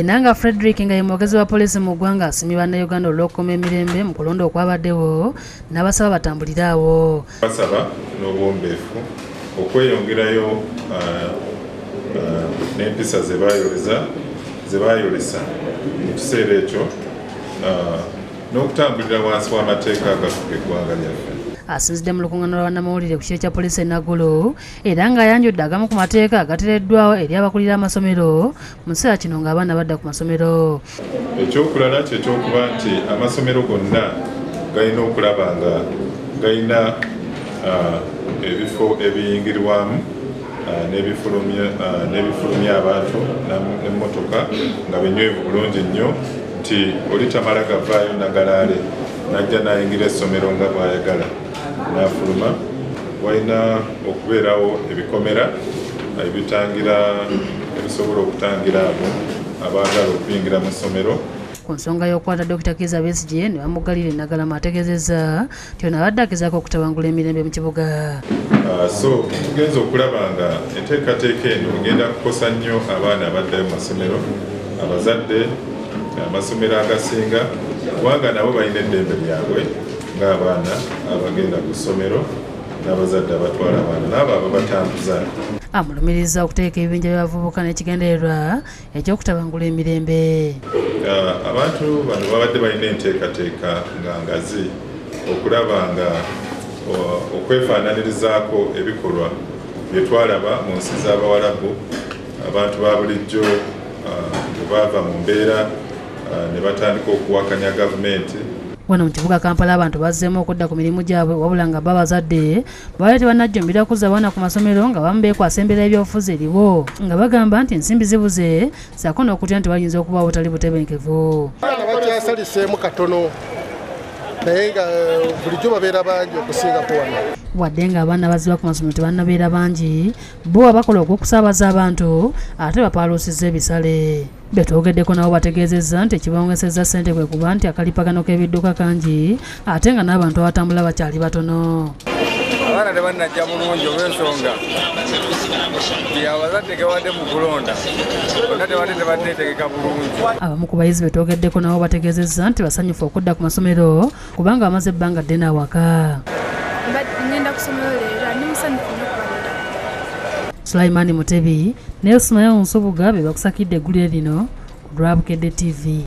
Nanga Frederick nga ye mwogezi wa poliisi mu ggwanga asimye bannayuganda olw'okukuuma emirembe mu kulonda okwabaddewo n'abasaba batambulire awo. Basaba n'obwombeefu okweyongerayo n'empisa ze baayolesa mu kiseera ekyo n'okutambulira wansi w'amateeka agafuga eggwanga lyaffe. Asinzidde mu lukuŋŋaana lwa bannamawulire ku kiro kya poliisi e Nagulu era ng'ayanjudde agamu ku mateeka agateereddwawo eri abakulira amasomero mu kiseera kino ng'abaana badda ku masomero. Ekyokulala kye kyokuba nti amasomero gonna galina okulaba nga galina ebifo ebiyingirwamu n'ebifulumya abantu n'emmotoka nga binywevu bulungi nnyo nti oli tamala gavaayo nagalaale najja n'ayingira essomero nga bw'ayagala n'afuluma. Walina okubeerawo ebikomera ebisobola okutangira abo abaagala okuyingira mu ssomero. Ku nsonga y'okukwata Dr. Kizza Besigye ne bamuggalira e Nagalama ategeezezza nti ono abadde agezaako okutabangula emirembe mu kibuga. So tugenza okulaba nga enteekateeka eno egenda kukosa nnyo abaana abaddayo mu masomero, abazadde, amasomero agasinga kubanga nabo balina eddembe lyabwe ng'abaana abagenda ku ssomero n'abazadde abatwala abaana n'abo ababatambuza. Amulumiriza okuteeka ebibinja by'abavubuka n'ekigendererwa eky'okutabangula emirembe. Abantu bano babadde balina enteekateeka nga ngazi okulaba nga okwefaananirizaako ebikolwa bye twalaba mu nsi z'Abawarabu, abantu ba bulijjo bwe baava mu mbeera ne batandika okuwakanya gavumenti. Wano mu kibuga Kampala abantu bazzeemu okudda ku mirimu gyabwe wabula nga babazadde baali tebannajjumbira kuzza abaana ku masomero nga bamu beekwasa embeera y'ebyobufuzi eriwo nga bagamba nti ensimbi zibuze ssaako n'okutya nti wayinza okuba obutali butebenkevu. Abaana bakyasaliseemu katono naye nga bulijjo babeera bangi okusingako wano. Wadde nga abaana abaziba ku masomero tebannabeera bangi bo bakola ogw'okusaabaza abantu ate bapaaluusizza ebisale. Betwogeddeko nabo bategeezezza nti ekibawongezezza ssente bwe kuba nti akalipagano k'ebidduka kangi ate nga n'abantu abatambula bakyali batono. Abaana tebannajja bulungi olw'ensonga nti abazadde gewadde mu kulonda bonna tebadde tegeka bulungi. Abamu ku bayizi betwogeddeko nabo bategeezezza nti basanyufu okudda ku masomero kubanga bamaze ebbanga ddene awaka. Ngenda ku ssomero leero ndi musanyufu nnyo kubalira. Sulaiman Mutebi ne Ismail Nsubuga be bakusakidde eggulire lino ku Lwabukedde TV.